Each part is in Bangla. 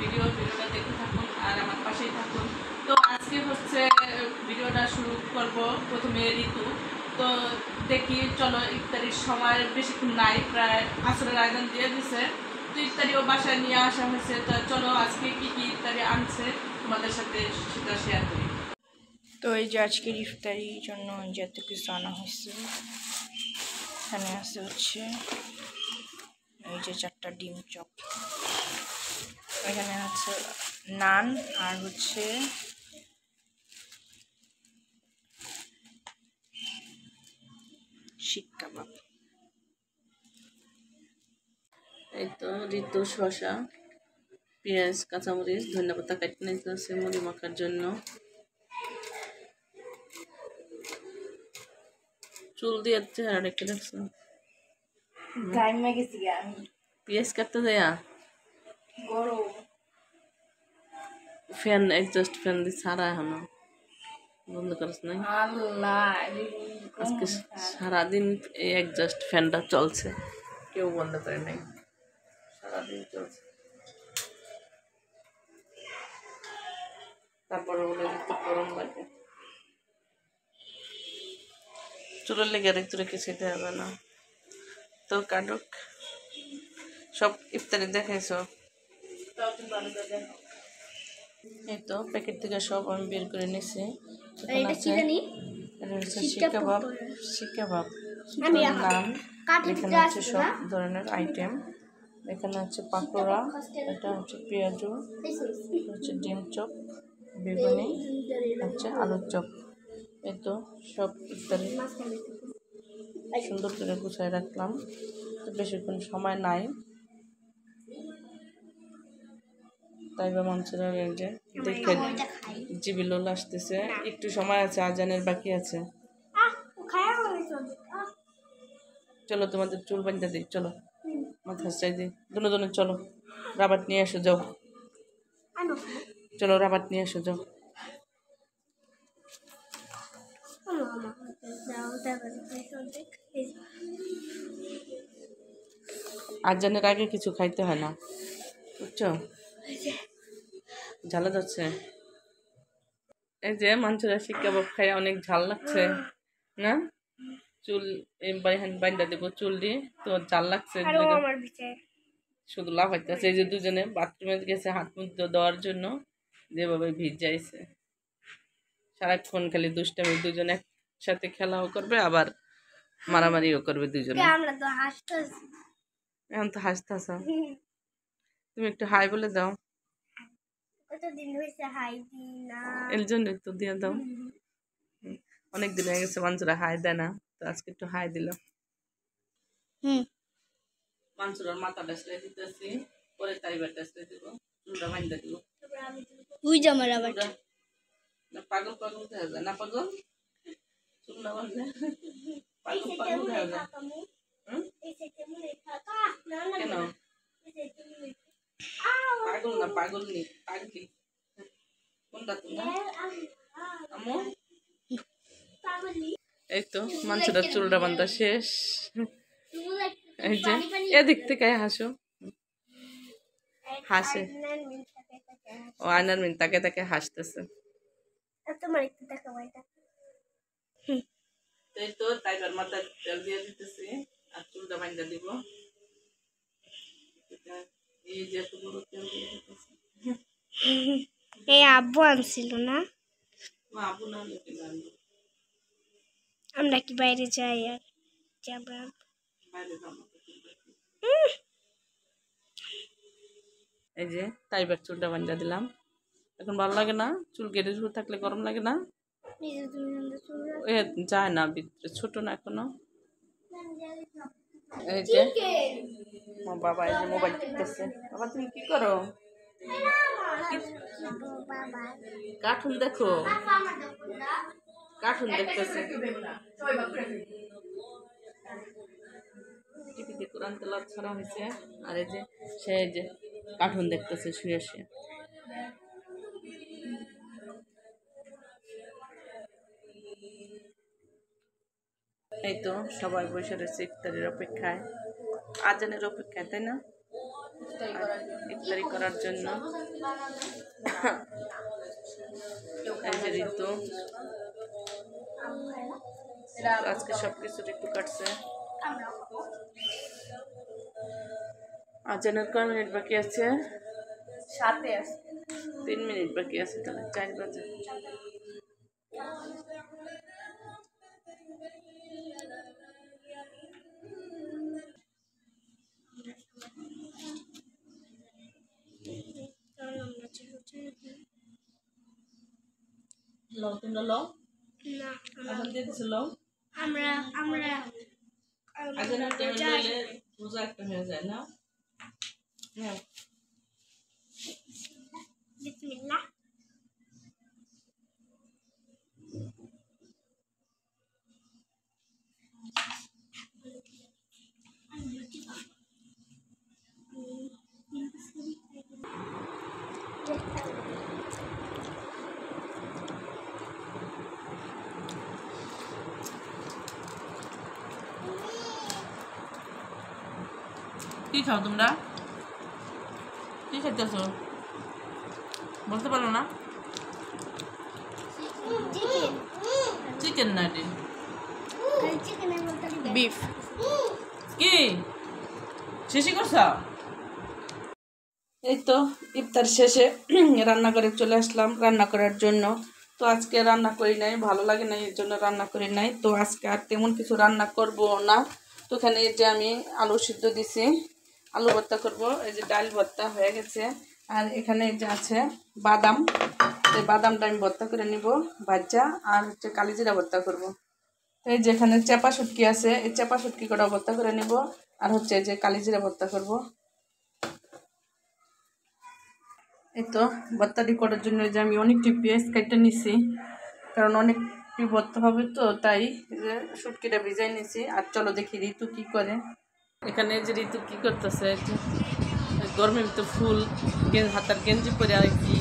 ভিডিওটা দেখতে থাকুন আর আমার পাশেই থাকুন। তো আজকে হচ্ছে ভিডিওটা শুরু করব প্রথমে ঋতু। তো দেখি চলো, ইফতারির সময় বেশিক্ষণ নাই, প্রায় আসরের আয়োজন দিয়ে দিছে। তো ইফতারিও বাসায় নিয়ে আসা হয়েছে। তো চলো আজকে কি কি ইফতারি আনছে তোমাদের সাথে সেটা শেয়ার করি। তো এই যে আজকের ইফতারির জন্য যত কিছু আনা হয়েছে, এখানে আছে হচ্ছে এই যে 4টা ডিম চপ, এখানে আছে নান আর হচ্ছে শিক কাবাব। এই তো ঋতু শসা, পেঁয়াজ, কাঁচামরিচ, ধন্যপাতা কাটতে নিতেছে মুড়ি মাখার জন্য। চুল দিয়ে চেহারা দেখতে দেখছো, পেঁয়াজ কাটতে দেয়া ফ্যান, এক্সস্ট ফ্যান দিয়ে ছাড়া এখনো বন্ধ করিস নাই। আজকে সারাদিন এই এক্সস্ট ফ্যানটা চলছে, কেউ বন্ধ করে নাই, সারাদিন চলছে। তারপরে বলে একটু গরম লাগে, চুলের লেগে আর একটু রেখে খেতে হবে না। তো কাটুক, সব ইফতারি দেখাইছো? এই তো প্যাকেট থেকে সব আমি বের করে নিছি। শিক কাবাব, নান, এখানে হচ্ছে সব ধরনের আইটেম। এখানে হচ্ছে পাকোড়া, এটা হচ্ছে পেঁয়াজু, হচ্ছে ডিম চপ, বেগুনি, হচ্ছে আলুর চপ। এই তো সব ইত্যাদি সুন্দর করে গুছায় রাখলাম। তো বেশিক্ষণ সময় নাই, তাই বা মানুষের যে দেখে জিবিলোল আসতেছে। একটু সময় আছে, আজানের বাকি আছে। চলো তোমাদের চুল বাঁধতে দিই, চলো মাথা চাই দিই দুনো চলো রাবার নিয়ে এসো যাও, চলো রাবার নিয়ে এসো যাও। আজানের আগে কিছু খাইতে হয় না, বুঝছো? ঝালা যাচ্ছে। এই যে মানুষেরা শিক কাবাব খায়, অনেক ঝাল লাগছে না? চুল বাইন্দা দেবো চুল দিয়ে, তো ঝাল লাগছে, শুধু লাফাইতেছে। এই যে দুজনে বাথরুমে গেছে হাত মুখ দেওয়ার জন্য, যেভাবে ভিজ যাইছে। সারাক্ষণ খালি দুষ্টামি, দুজনে একসাথে খেলাও করবে আবার মারামারিও করবে দুজনে। এখন তো হাসতেছ, তুমি একটু হাই বলে দাও, এর জন্য একটু দিয়ে দাও। অনেকদিন হয়ে গেছে মানুষরা হাই দেয় না, তো আজকে একটু হাই দিল। মানুষরার মাথাটা সেলাই দিতেছি, পরে তাইবারটা সেলাই দিব, চুলটা বাঁধতে দিব। পাগল পাগল দেখা যায় না? পাগল চুল না বাঁধলে পাগল পাগল দেখা যায়। কেন পাগল না, পাগল নেই, পাগলি। কোনটা তোমরা আমু? এই তো মানুষের চুলটা বান্ধা শেষ। এই যে এদিক থেকে হাসো, হাসে, ও আয়নার মিন তাকে তাকে হাসতেছে। এই তো তাইবার মাথায় তেল দিয়ে দিতেছি আর চুলটা বান্ধা দিব। এই যে এতগুলো তেল দিয়ে দিতেছি। এই আব্বু আনছিল না? আব্বু না হলে কি আনবো? আমরা কি বাইরে যাই আর যাব? বাইরে যাবো। এই যে তাইবার চুলটা বান্ধা দিলাম। এখন ভালো লাগে না? চুল কেটে শুরু থাকলে গরম লাগে না? এ যায় না ভিতরে, ছোট না এখনো। এই যে বাবা এই যে মোবাইল টিপতেছে। বাবা তুমি কি করো? কার্টুন দেখো, কার্টুন দেখতেছে। টিভিতে কোরআন তেলাওয়াত ছাড়া হয়েছে, আর এই যে সে যে কার্টুন দেখতেছে শুয়ে শুয়ে। এই তো সবাই বসে রয়েছে ইফতারের অপেক্ষায়, আজানের অপেক্ষায়, তাই না? ইফতারি করার জন্য। এই যে ঋতু আজকে সবকিছু ঋতু কাটছে। আজানের কয় মিনিট বাকি আছে? 7 আছে, 3 মিনিট বাকি আছে, তাহলে 4 বাজে। লও, তোমরা লও না এখন দিয়ে দিছো, লও। আমরা আজানের টাইমে লইলে রোজা একটা হয়ে যায় না? নাও। বিসমিল্লাহ। কি খাও তোমরা? কি খাইতেছো বলতে পারো না? চিকেন না ডিম? বিফ। কি শেষই করছো? এই তো ইফতার শেষে রান্না করে চলে আসলাম রান্না করার জন্য। তো আজকে রান্না করি নাই, ভালো লাগে না, এর জন্য রান্না করি নাই। তো আজকে আর তেমন কিছু রান্না করব না। তো এখানে এই যে আমি আলু সিদ্ধ দিছি, আলু ভর্তা করব। এই যে ডাল ভর্তা হয়ে গেছে। আর এখানে যে আছে বাদাম, এই বাদামটা আমি ভর্তা করে নিব ভাজা। আর হচ্ছে কালিজিরা ভর্তা করব। তো এই যেখানে চেপা শুটকি আছে, এই চেপা শুটকি কটা ভর্তা করে নিব। আর হচ্ছে যে কালিজিরা ভর্তা করব। এই তো ভর্তাটি করার জন্য যে আমি অনেকটি পেঁয়াজ কেটে নিছি, কারণ অনেকটি ভর্তা হবে, তো তাই যে শুটকিটা ভিজাই নিছি। আর চলো দেখি ঋতু কি করে। এখানে যে ঋতু কি করতেছে, গরমের ভিতরে ফুল হাতার গেঞ্জি পরে আর কি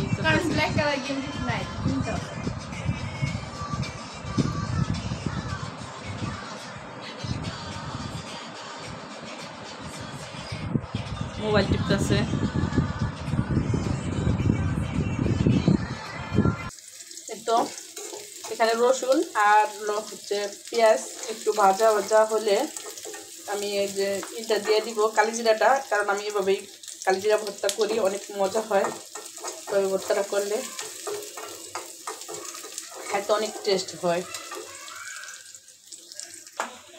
মোবাইল টিপতেছে। তো এখানে রসুন আর হচ্ছে পেঁয়াজ একটু ভাজা ভাজা হলে আমি এই যে এটা দিয়ে দিব কালিজিরাটা, কারণ আমি এভাবেই কালিজিরা ভর্তা করি, অনেক মজা হয়। তবে ভর্তাটা করলে খাইতে অনেক টেস্ট হয়।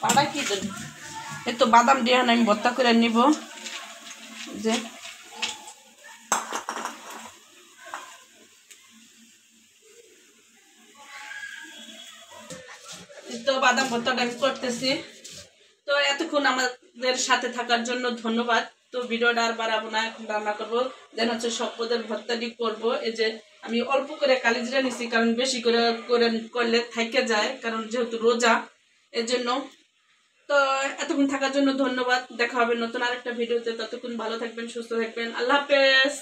পাড়া কি এই তো বাদাম দিয়ে আমি ভর্তা করে নিব। যে তো বাদাম ভর্তাটা আমি করতেছি। তো এতক্ষণ আমাদের সাথে থাকার জন্য ধন্যবাদ। তো ভিডিওটা আর বাড়াবো না, এখন রান্না করবো। দেন হচ্ছে সব পদের ভর্তাটি করবো। এই যে আমি অল্প করে কালিজিরা নিছি, কারণ বেশি করে করলে থাইকে যায়, কারণ যেহেতু রোজা, এর জন্য। তো এতক্ষণ থাকার জন্য ধন্যবাদ। দেখা হবে নতুন আরেকটা ভিডিওতে। ততক্ষণ ভালো থাকবেন, সুস্থ থাকবেন। আল্লাহ হাফেজ।